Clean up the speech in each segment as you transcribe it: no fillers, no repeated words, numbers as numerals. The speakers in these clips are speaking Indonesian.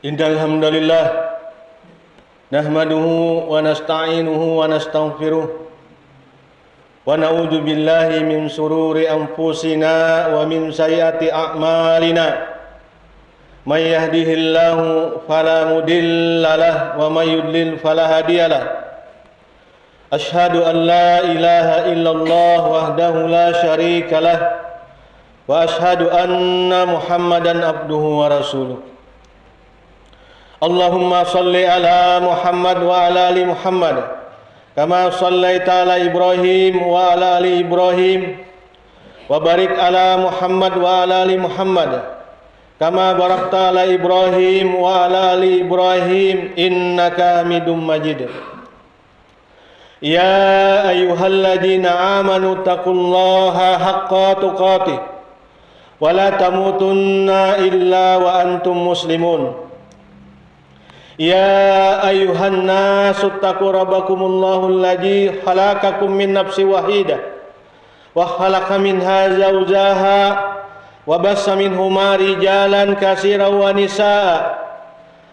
Innal hamdalillah nahmaduhu wa nasta'inuhu wa nastaghfiruh wa na'udzu billahi min shururi anfusina wa min sayyiati a'malina. May yahdihillahu fala mudilla lahu wa may yudlil fala hadiya lahu. Asyhadu an la ilaha illallah wahdahu la syarika lah wa asyhadu anna Muhammadan abduhu wa rasuluh. Allahumma salli ala Muhammad wa ala ali Muhammad kama sallaita ala Ibrahim wa ala ali Ibrahim wa barik ala Muhammad wa ala ali Muhammad kama barakta ala Ibrahim wa ala ali Ibrahim innaka Hamidum Majid. Ya ayyuhalladzina amanu taqullaha haqqa tuqatih wa la tamutunna illa wa antum muslimun. Ya ayyuhan nasu taqu rabbakumullahu alladzi khalaqakum min nafsin wahidah wa khalaqa minha zawjaha wa bassa minhuma rijalan katsiran wa nisaa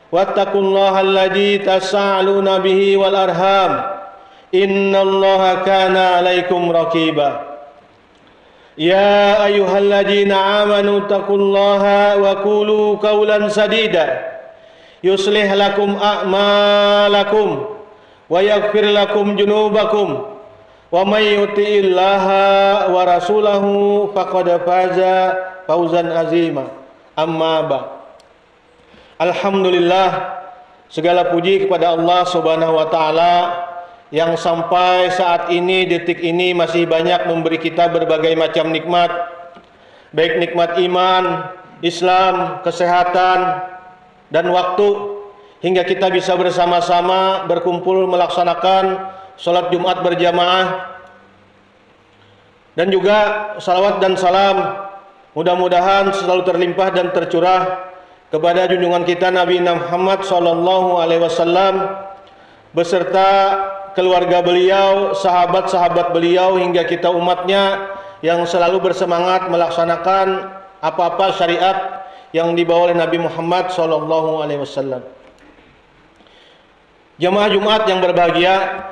wattaqullaha alladzi tasaaluna bihi wal arham innallaha kana 'alaikum raqiba. Ya ayyuhalladzina amanu taqullaha wa qulu qawlan sadida yuslih lakum a'malakum wa yaghfir lakum junubakum wa may yuti'illaha wa rasulahu faqad faza fawzan azima. Amma ba'd. Alhamdulillah, segala puji kepada Allah Subhanahu wa taala yang sampai saat ini, detik ini masih banyak memberi kita berbagai macam nikmat, baik nikmat iman, Islam, kesehatan, dan waktu, hingga kita bisa bersama-sama berkumpul melaksanakan sholat Jumat berjamaah. Dan juga salawat dan salam mudah-mudahan selalu terlimpah dan tercurah kepada junjungan kita Nabi Muhammad SAW beserta keluarga beliau, sahabat-sahabat beliau, hingga kita umatnya yang selalu bersemangat melaksanakan apa-apa syariat yang dibawa oleh Nabi Muhammad SAW. Jamaah Jumat yang berbahagia,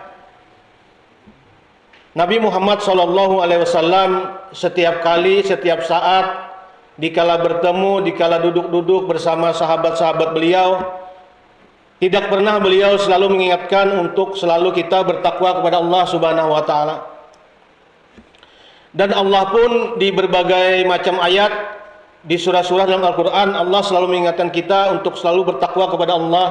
Nabi Muhammad SAW setiap kali, setiap saat, dikala bertemu, dikala duduk-duduk bersama sahabat-sahabat beliau, tidak pernah beliau selalu mengingatkan untuk selalu kita bertakwa kepada Allah Subhanahu wa taala. Dan Allah pun di berbagai macam ayat di surah-surah dalam Al-Quran, Allah selalu mengingatkan kita untuk selalu bertakwa kepada Allah.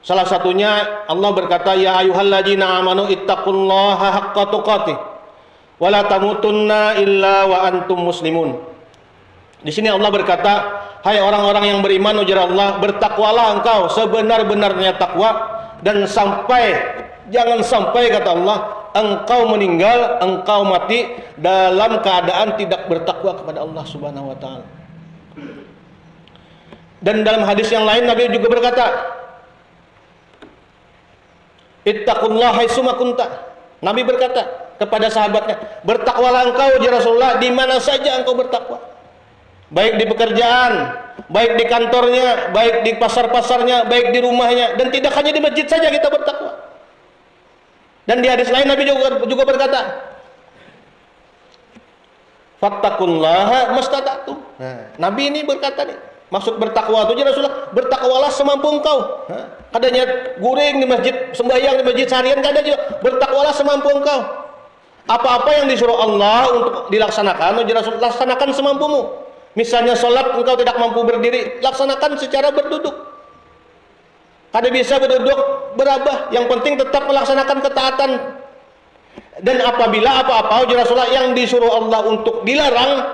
Salah satunya Allah berkata, ya ayyuhalladzina amanu ittaqullaha haqqa tuqatih wa la tamutunna illa wa antum muslimun. Di sini Allah berkata, hai orang-orang yang beriman, ujar Allah, bertakwalah engkau sebenar-benarnya takwa, dan jangan sampai kata Allah, engkau meninggal, engkau mati dalam keadaan tidak bertakwa kepada Allah Subhanahu wa taala. Dan dalam hadis yang lain Nabi juga berkata, ittaqullaha haitsuma kunta. Nabi berkata kepada sahabatnya, bertakwalah engkau ya Rasulullah di mana saja engkau bertakwa. Baik di pekerjaan, baik di kantornya, baik di pasar-pasarnya, baik di rumahnya, dan tidak hanya di masjid saja kita bertakwa. Dan di hadis lain Nabi juga berkata, fattaqullaha mastata'tum. Nabi ini berkata nih, maksud bertakwa itu ya Rasulullah, bertakwalah semampu engkau. Kadanya guring di masjid, sembahyang di masjid seharian, kadang juga bertakwalah semampu engkau. Apa-apa yang disuruh Allah untuk dilaksanakan, ya Rasulullah, laksanakan semampumu. Misalnya sholat engkau tidak mampu berdiri, laksanakan secara berduduk. Kada bisa berduduk berabah, yang penting tetap melaksanakan ketaatan. Dan apabila apa-apa ya Rasulullah yang disuruh Allah untuk dilarang,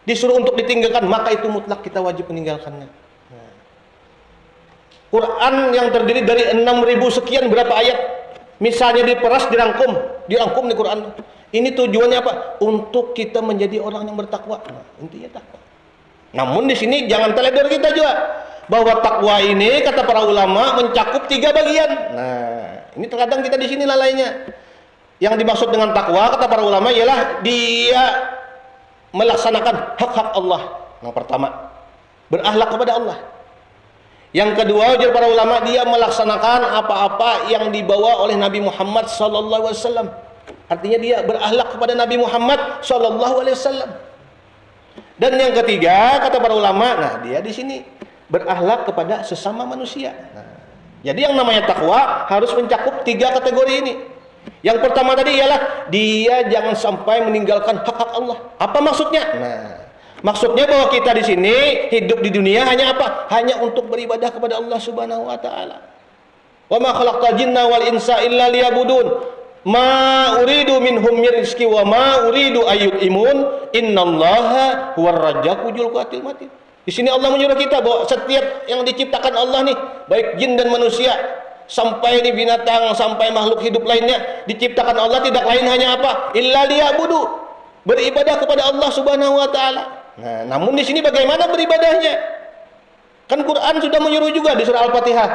disuruh untuk ditinggalkan, maka itu mutlak kita wajib meninggalkannya. Quran yang terdiri dari 6.000 sekian berapa ayat, misalnya diperas, dirangkum di Quran. Ini tujuannya apa? Untuk kita menjadi orang yang bertakwa. Intinya takwa. Namun di sini jangan teledor kita juga, bahwa takwa ini kata para ulama mencakup 3 bagian. Nah, ini terkadang kita di sini lalainya. Yang dimaksud dengan takwa kata para ulama ialah dia melaksanakan hak-hak Allah. Yang pertama, berakhlak kepada Allah. Yang kedua, ujar para ulama, dia melaksanakan apa-apa yang dibawa oleh Nabi Muhammad sallallahu alaihi wasallam. Artinya dia berakhlak kepada Nabi Muhammad sallallahu alaihi wasallam. Dan yang ketiga, kata para ulama, nah dia di sini berakhlak kepada sesama manusia. Nah, jadi yang namanya takwa harus mencakup 3 kategori ini. Yang pertama tadi ialah dia jangan sampai meninggalkan hak-hak Allah. Apa maksudnya? Nah, maksudnya bahwa kita di sini hidup di dunia hanya apa? Hanya untuk beribadah kepada Allah Subhanahu wa taala. Wa ma khalaqtal jinna wal insa illa liya'budun. Ma uridu minhum min rizqi wa ma uridu ayyudimun. Innallaha huwar razzaqu dzul quwwatil matin. Di sini Allah menyuruh kita bahwa setiap yang diciptakan Allah nih, baik jin dan manusia, sampai di binatang, sampai makhluk hidup lainnya, diciptakan Allah tidak lain hanya apa? Illa liya'budu. Beribadah kepada Allah Subhanahu wa taala. Nah, namun di sini bagaimana beribadahnya? Kan Quran sudah menyuruh juga di surah Al-Fatihah.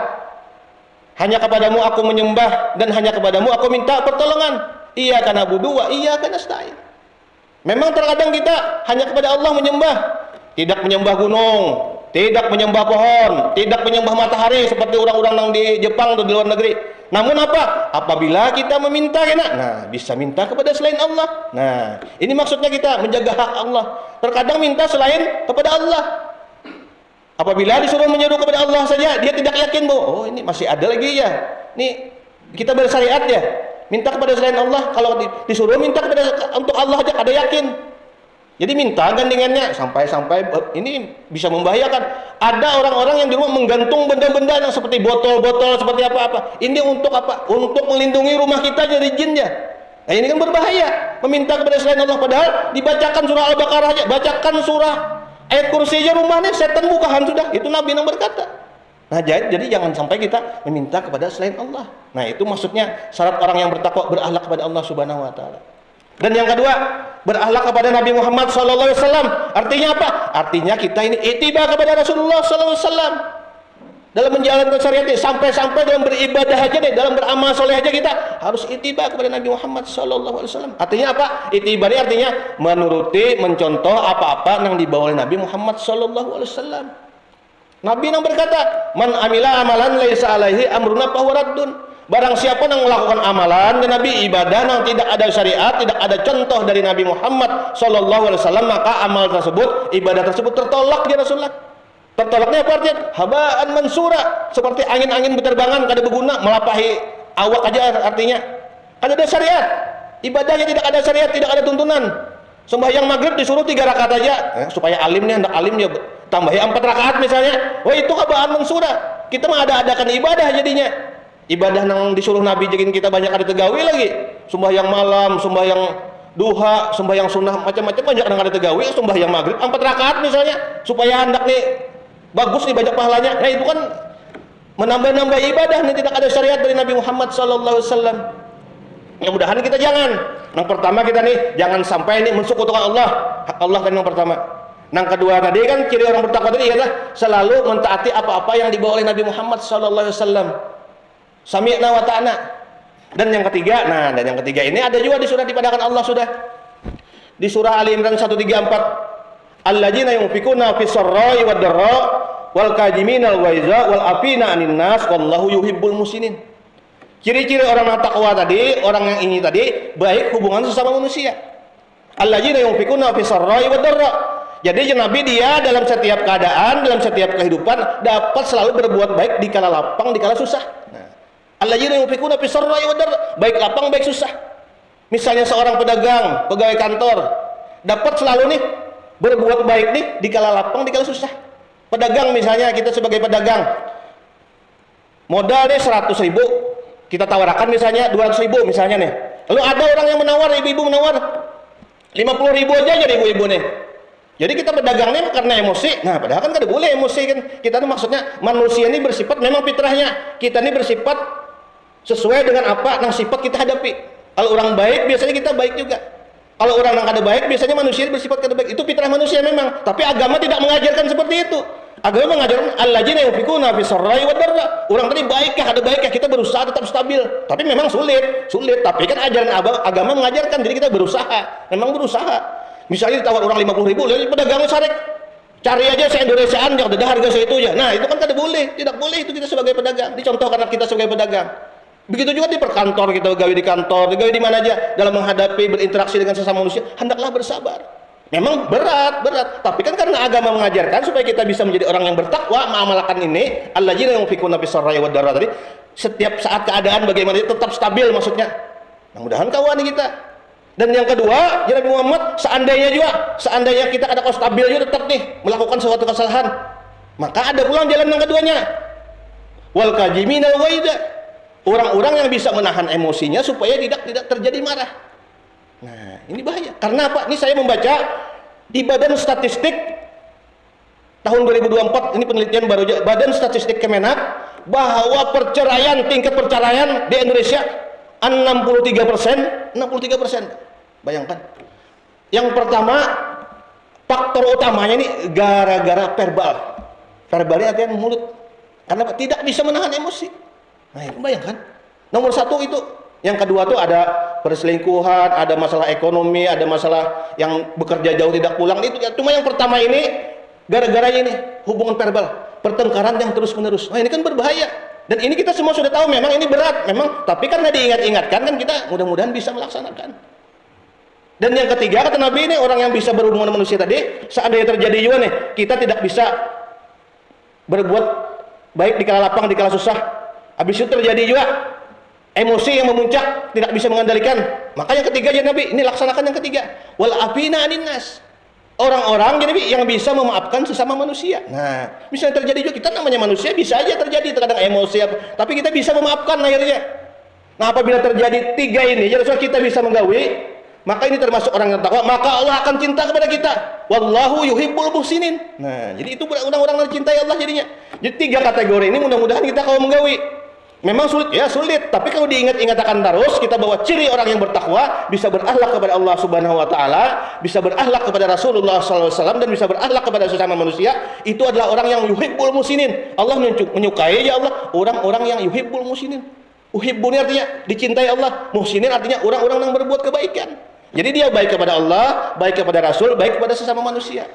Hanya kepadamu aku menyembah dan hanya kepadamu aku minta pertolongan. Iyyaka na'budu wa iyyaka nasta'in. Memang terkadang kita hanya kepada Allah menyembah, tidak menyembah gunung, tidak menyembah pohon, tidak menyembah matahari seperti orang-orang yang di Jepang atau di luar negeri. Namun apa? Apabila kita meminta, nah bisa minta kepada selain Allah. Nah, ini maksudnya kita menjaga hak Allah. Terkadang minta selain kepada Allah. Apabila disuruh menyuruh kepada Allah saja, dia tidak yakin bahwa oh ini masih ada lagi ya. Nih kita bersyariat ya. Minta kepada selain Allah. Kalau disuruh minta kepada untuk Allah aja ada yakin. Jadi minta gandengannya sampai-sampai ini bisa membahayakan. Ada orang-orang yang di rumah menggantung benda-benda yang seperti botol-botol seperti apa-apa. Ini untuk apa? Untuk melindungi rumah kita dari jinnya. Nah ini kan berbahaya. Meminta kepada selain Allah padahal dibacakan surah Al-Baqarah aja, bacakan surah ayat kursi aja rumahnya setan bukahan sudah. Itu Nabi yang berkata. Nah jadi jangan sampai kita meminta kepada selain Allah. Nah itu maksudnya syarat orang yang bertakwa berakhlak kepada Allah Subhanahu wa taala. Dan yang kedua, berakhlak kepada Nabi Muhammad sallallahu alaihi wasallam. Artinya apa? Artinya kita ini ittiba kepada Rasulullah sallallahu alaihi wasallam. Dalam menjalankan syariat ini, sampai-sampai dalam beribadah aja deh, dalam beramal soleh aja kita harus ittiba kepada Nabi Muhammad sallallahu alaihi wasallam. Artinya apa? Ittiba ini artinya menuruti, mencontoh apa-apa yang dibawa oleh Nabi Muhammad sallallahu alaihi wasallam. Nabi yang berkata, "Man amila amalan laisa alaihi amruna fahuwa raddun." Barang siapa yang melakukan amalan dan Nabi ibadah yang tidak ada syariat, tidak ada contoh dari Nabi Muhammad sallallahu alaihi wasallam, maka amal tersebut, ibadah tersebut tertolak ya Rasulullah. Tertolaknya apa artinya? Habaan mansura, seperti angin-angin berterbangan kada berguna, melampaui awak aja artinya. Kada ada syariat. Ibadahnya tidak ada syariat, tidak ada tuntunan. Sembahyang maghrib disuruh 3 rakaat aja, supaya alim nih, hendak alim dia tambahi 4 rakaat misalnya. Wah itu habaan mansura. Kita mengada-adakan ibadah jadinya. Ibadah yang disuruh Nabi jadiin kita banyak ada tegawi lagi. Sembahyang malam, sembahyang duha, sembahyang sunnah, macam-macam banyak ada tegawi. Sembahyang maghrib 4 rakaat misalnya, supaya hendak nih bagus nih banyak pahalanya. Nah itu kan menambah-nambah ibadah nih, tidak ada syariat dari Nabi Muhammad sallallahu alaihi wasallam. Mudah-mudahan kita jangan. Yang pertama kita nih jangan sampai nih mensekutukan Allah. Hak Allah kan yang pertama. Yang kedua tadi kan ciri orang bertakwa tadi adalah selalu mentaati apa-apa yang dibawa oleh Nabi Muhammad sallallahu alaihi wasallam. Sami'na wa ta'na. Dan yang ketiga, dan yang ketiga ini ada juga di surah dipadahkan Allah sudah. Di surah Ali Imran 134. Alladzina yunfikuna fis sarra'i wad dharra wal kadhiminal ghaiza wal afina 'anil nas wallahu yuhibbul muhsinin. Ciri-ciri orang yang takwa tadi, orang yang ini tadi, baik hubungan sesama manusia. Alladzina yunfikuna fis sarra'i wad dharra. Jadi Nabi dia dalam setiap keadaan, dalam setiap kehidupan dapat selalu berbuat baik di kala lapang, di kala susah. Alladzina yunfikuna fis sarra'i wad dharra, baik lapang baik susah. Misalnya seorang pedagang, pegawai kantor, dapat selalu nih berbuat baik nih di kala lapang, di kala susah. Pedagang misalnya, kita sebagai pedagang modal deh 100.000, kita tawarkan misalnya 200.000 misalnya nih. Lalu ada orang yang menawar, ibu-ibu menawar 50.000 aja jadi ibu-ibu nih. Jadi kita pedagangnya karena emosi. Nah, padahal kan kada boleh emosi kan. Kita tuh maksudnya manusia ini bersifat memang fitrahnya. Kita ini bersifat sesuai dengan apa yang sifat kita hadapi. Kalau orang baik biasanya kita baik juga. Kalau orang yang kada baik biasanya manusia bersifat kada baik. Itu fitrah manusia memang. Tapi agama tidak mengajarkan seperti itu. Agama mengajarkan alladzina yunfikuna fis sarra'i wad dharra. Orang tadi baik kah kada baik kah kita berusaha tetap stabil. Tapi memang sulit. Tapi kan ajaran agama mengajarkan, jadi kita berusaha. Memang berusaha. Misalnya ditawar orang 50.000, lalu pedagangnya sarek. Cari aja se-Indonesiaan yang ada harga segitu aja. Nah, itu kan tidak boleh. Tidak boleh itu kita sebagai pedagang. Dicontoh karena kita sebagai pedagang. Begitu juga di perkantor, kita gawe di kantor, gawe di mana aja dalam menghadapi berinteraksi dengan sesama manusia, hendaklah bersabar. Memang berat. Tapi kan karena agama mengajarkan supaya kita bisa menjadi orang yang bertakwa, mengamalkan ini, alladzina yunfiquna fis-sarra'i wad-dharra tadi, setiap saat keadaan bagaimana tetap stabil maksudnya. Mudah-mudahan kawan kita. Dan yang kedua, ya Nabi Muhammad, seandainya kita ada stabil juga tetap nih melakukan suatu kesalahan, maka ada pulang jalan yang keduanya. Wal kajiminal ghaidha. Orang-orang yang bisa menahan emosinya supaya tidak terjadi marah. Nah, ini bahaya. Karena apa? Ini saya membaca di Badan Statistik tahun 2024, ini penelitian baru aja, Badan Statistik Kemenak, bahwa tingkat perceraian di Indonesia 63%. Bayangkan. Yang pertama, faktor utamanya ini gara-gara verbal. Verbalnya artinya mulut. Karena tidak bisa menahan emosi. Nah, itu bayangkan. Nomor satu itu. Yang kedua tuh ada perselingkuhan, ada masalah ekonomi, ada masalah yang bekerja jauh tidak pulang. Itu cuma yang pertama ini gara-garanya ini hubungan verbal, pertengkaran yang terus-menerus. Nah, ini kan berbahaya. Dan ini kita semua sudah tahu memang ini berat, memang. Tapi karena diingat-ingatkan kan kita mudah-mudahan bisa melaksanakan. Dan yang ketiga kata Nabi ini orang yang bisa berhubungan dengan manusia tadi, seandainya terjadi juga nih, kita tidak bisa berbuat baik di kala lapang, di kala susah. Habis itu terjadi juga emosi yang memuncak, tidak bisa mengendalikan. Maka yang ketiga ya Nabi, ini laksanakan yang ketiga. Wal afina anin nas. Orang-orang jadi yang bisa memaafkan sesama manusia. Nah, misalnya terjadi juga, kita namanya manusia bisa aja terjadi terkadang emosi, tapi kita bisa memaafkan akhirnya. Nah, apabila terjadi tiga ini, jadi kita bisa menggawi, maka ini termasuk orang yang takwa, maka Allah akan cinta kepada kita. Wallahu yuhibbul muhsinin. Nah, jadi itu orang-orang yang cintai Allah jadinya. Jadi tiga kategori ini mudah-mudahan kita kalau menggawi. Memang sulit, tapi kalau diingat-ingatkan terus, kita bawa ciri orang yang bertakwa, bisa berakhlak kepada Allah Subhanahu wa taala, bisa berakhlak kepada Rasulullah SAW, dan bisa berakhlak kepada sesama manusia. Itu adalah orang yang yuhibbul muhsinin. Allah menyukai ya Allah orang-orang yang yuhibbul muhsinin. Uhibbu ini artinya dicintai Allah, muhsinin artinya orang-orang yang berbuat kebaikan. Jadi dia baik kepada Allah, baik kepada Rasul, baik kepada sesama manusia.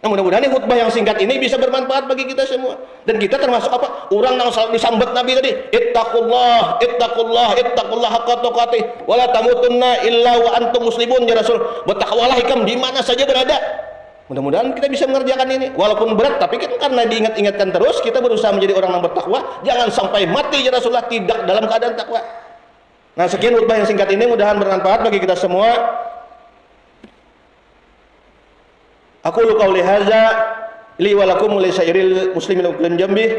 Nah, mudah-mudahan khutbah yang singkat ini bisa bermanfaat bagi kita semua. Dan kita termasuk apa? Orang yang selalu disambat Nabi tadi, ittaqullah haqqa tuqatih wa la tamutunna illa wa antum muslimun ya Rasul. Bertakwalah ikam di mana saja berada. Mudah-mudahan kita bisa mengerjakan ini. Walaupun berat, tapi kan karena diingat-ingatkan terus, kita berusaha menjadi orang yang bertakwa. Jangan sampai mati ya Rasulullah tidak dalam keadaan takwa. Nah, sekian khutbah yang singkat ini, mudahan bermanfaat bagi kita semua. Aqulu qauli hadza li wa lakum li syairil muslimin min jambi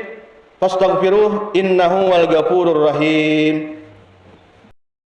fastaghfiruh innahu wal ghafurur rahim.